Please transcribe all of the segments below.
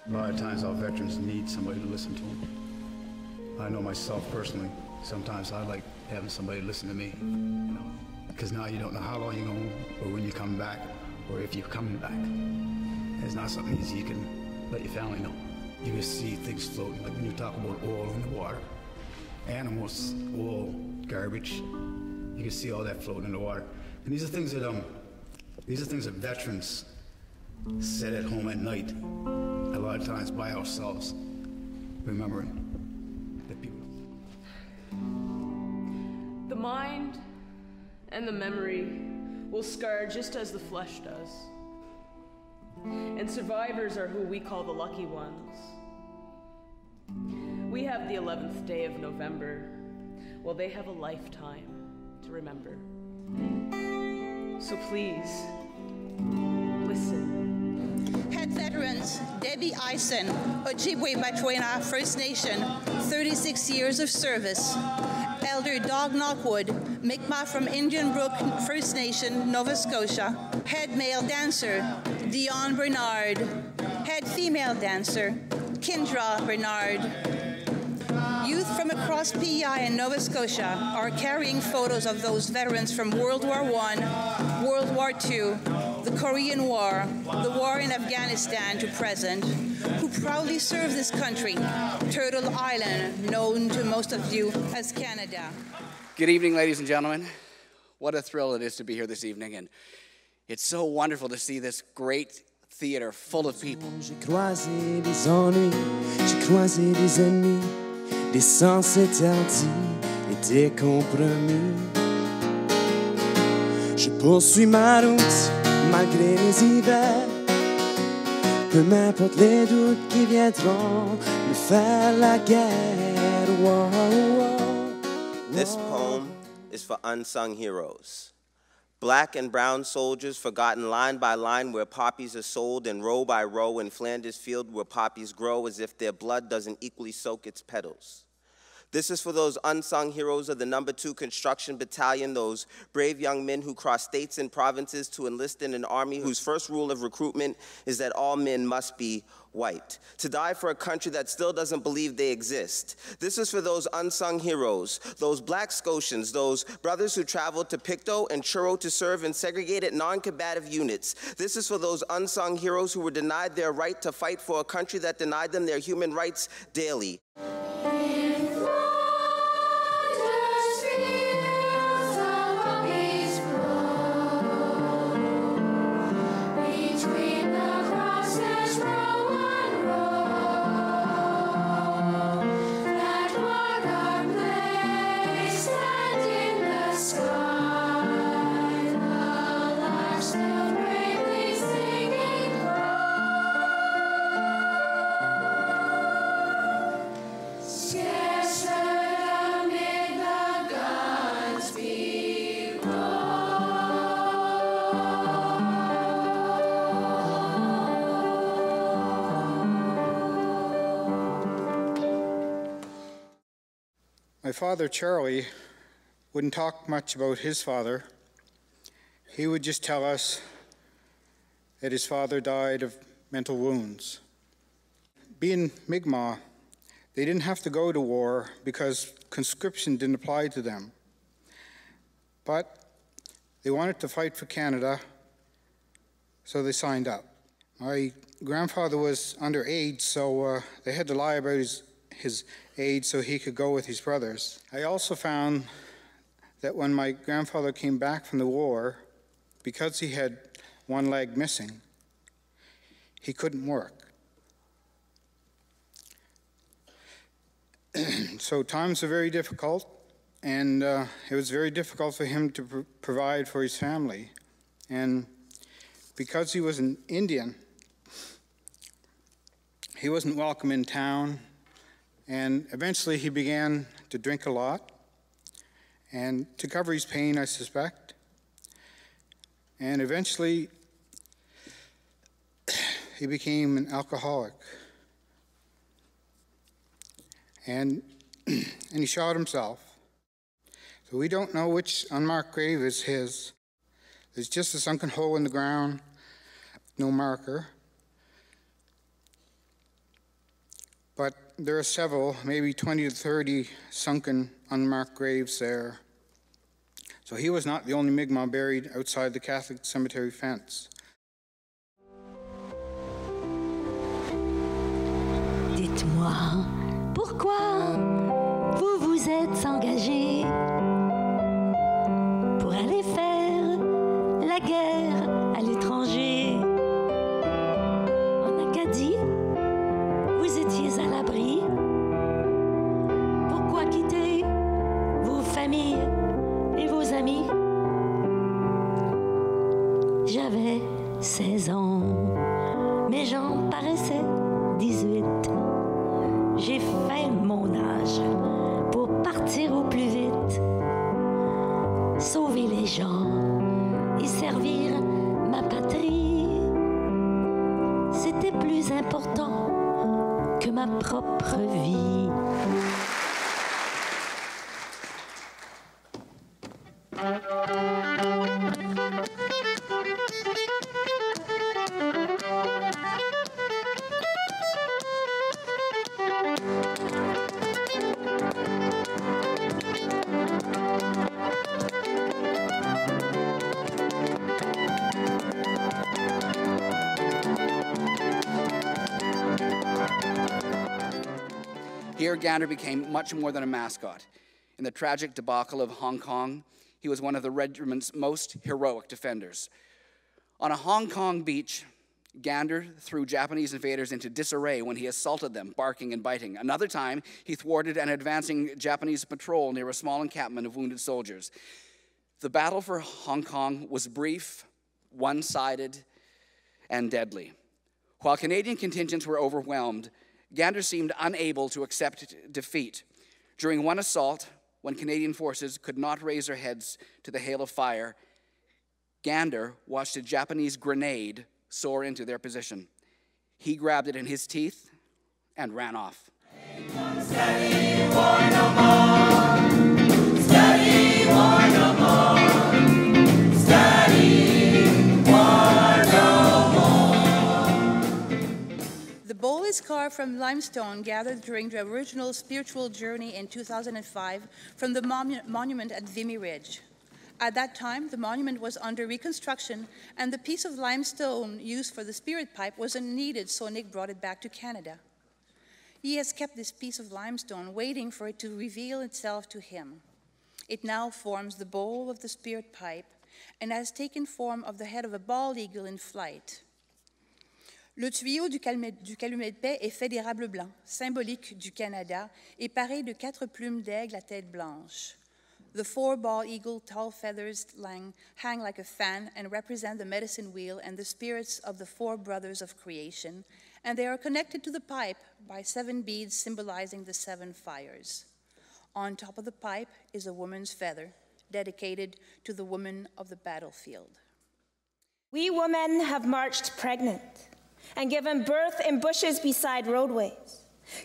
A lot of times our veterans need somebody to listen to them. I know myself personally, sometimes I like having somebody listen to me, you know, because now you don't know how long you're going, or when you're coming back, or if you're coming back. It's not something easy you can let your family know. You can see things floating, like when you talk about oil in the water, animals, oil, garbage. You can see all that floating in the water. And these are things that veterans sit at home at night, a lot of times by ourselves, remembering that people. The mind and the memory will scar just as the flesh does. And survivors are who we call the lucky ones. We have the 11th day of November, while they have a lifetime to remember. So please, listen. Head veterans Debbie Eisen, Ojibwe Batwena First Nation, 36 years of service. Elder Dog Knockwood, Mi'kmaq from Indian Brook First Nation, Nova Scotia. Head male dancer Dion Bernard. Head female dancer Kendra Bernard. Youth from across PEI and Nova Scotia are carrying photos of those veterans from World War I, World War II, the Korean War, the war in Afghanistan to present, who proudly serve this country, Turtle Island, known to most of you as Canada. Good evening, ladies and gentlemen. What a thrill it is to be here this evening, and it's so wonderful to see this great theater full of people. J'ai croisé des ennuis, j'ai croisé des ennemis, des sens interdits et des compromis. Je poursuis ma route malgré les hivers, peu m'importe les doutes qui viendront me faire la guerre. Whoa, whoa, whoa. This poem is for unsung heroes. Black and brown soldiers forgotten line by line where poppies are sold, and row by row in Flanders field where poppies grow as if their blood doesn't equally soak its petals. This is for those unsung heroes of the No. 2 Construction Battalion, those brave young men who cross states and provinces to enlist in an army whose first rule of recruitment is that all men must be white, to die for a country that still doesn't believe they exist. This is for those unsung heroes, those black Scotians, those brothers who traveled to Pictou and Truro to serve in segregated non-combative units. This is for those unsung heroes who were denied their right to fight for a country that denied them their human rights daily. My father, Charlie, wouldn't talk much about his father. He would just tell us that his father died of mental wounds. Being Mi'kmaq, they didn't have to go to war because conscription didn't apply to them. But they wanted to fight for Canada, so they signed up. My grandfather was underage, so they had to lie about his age so he could go with his brothers. I also found that when my grandfather came back from the war, because he had one leg missing, he couldn't work. So times were very difficult, and it was very difficult for him to provide for his family. And because he was an Indian, he wasn't welcome in town. And eventually he began to drink a lot, and to cover his pain, I suspect. And eventually he became an alcoholic. And he shot himself. So we don't know which unmarked grave is his. There's just a sunken hole in the ground, no marker. but there are several, maybe 20 to 30 sunken, unmarked graves there. So he was not the only Mi'kmaq buried outside the Catholic cemetery fence. Dites-moi, pourquoi vous vous êtes engagé pour aller faire la guerre à l'étranger? En Acadie, vous étiez à l'abri. Pourquoi quitter vos familles et vos amis? J'avais 16 ans, mais j'en paraissais 18. J'ai fait mon âge pour partir au plus vite, sauver les gens et servir ma patrie. C'était plus important que ma propre vie. Here, Gander became much more than a mascot. In the tragic debacle of Hong Kong, he was one of the regiment's most heroic defenders. On a Hong Kong beach, Gander threw Japanese invaders into disarray when he assaulted them, barking and biting. Another time, he thwarted an advancing Japanese patrol near a small encampment of wounded soldiers. The battle for Hong Kong was brief, one-sided, and deadly. While Canadian contingents were overwhelmed, Gander seemed unable to accept defeat. During one assault, when Canadian forces could not raise their heads to the hail of fire, Gander watched a Japanese grenade soar into their position. He grabbed it in his teeth and ran off. Steady, war no more. Steady, war no more. Steady, war no more. The bowl is carved from limestone gathered during the original spiritual journey in 2005 from the monument at Vimy Ridge. At that time, the monument was under reconstruction, and the piece of limestone used for the spirit pipe wasn't needed, so Nick brought it back to Canada. He has kept this piece of limestone, waiting for it to reveal itself to him. It now forms the bowl of the spirit pipe and has taken form of the head of a bald eagle in flight. Le tuyau du calumet de paix est fait d'érable blanc, symbolique du Canada, et paré de 4 plumes d'aigle à tête blanche. The 4 bald eagle tall feathers hang like a fan and represent the medicine wheel and the spirits of the 4 brothers of creation, and they are connected to the pipe by 7 beads symbolizing the 7 fires. On top of the pipe is a woman's feather, dedicated to the woman of the battlefield. We women have marched pregnant and given birth in bushes beside roadways,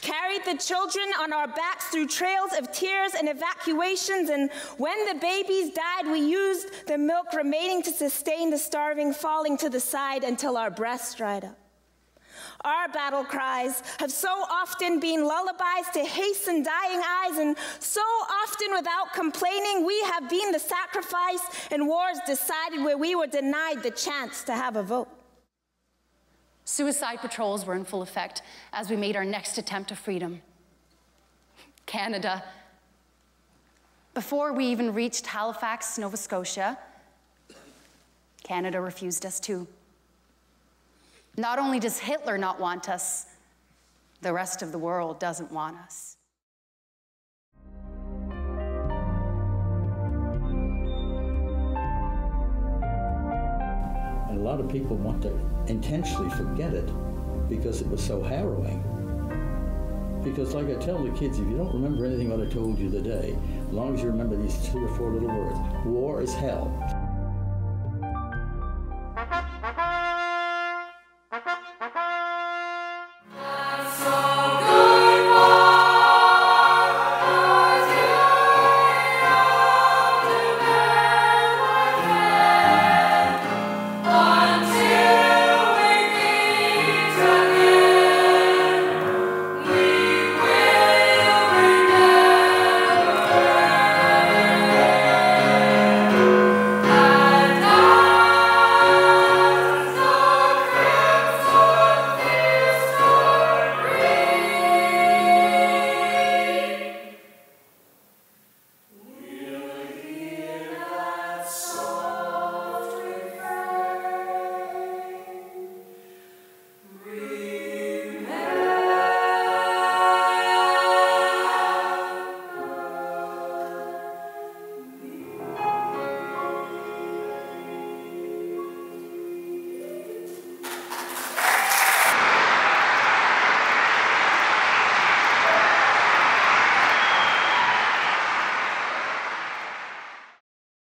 carried the children on our backs through trails of tears and evacuations, and when the babies died, we used the milk remaining to sustain the starving falling to the side until our breasts dried up. Our battle cries have so often been lullabies to hasten dying eyes, and so often without complaining, we have been the sacrifice in wars decided where we were denied the chance to have a vote. Suicide patrols were in full effect as we made our next attempt of freedom. Canada. Before we even reached Halifax, Nova Scotia, Canada refused us too. Not only does Hitler not want us, the rest of the world doesn't want us. And a lot of people want to intentionally forget it because it was so harrowing. Because like I tell the kids, if you don't remember anything what I told you today, as long as you remember these 2 or 4 little words, war is hell.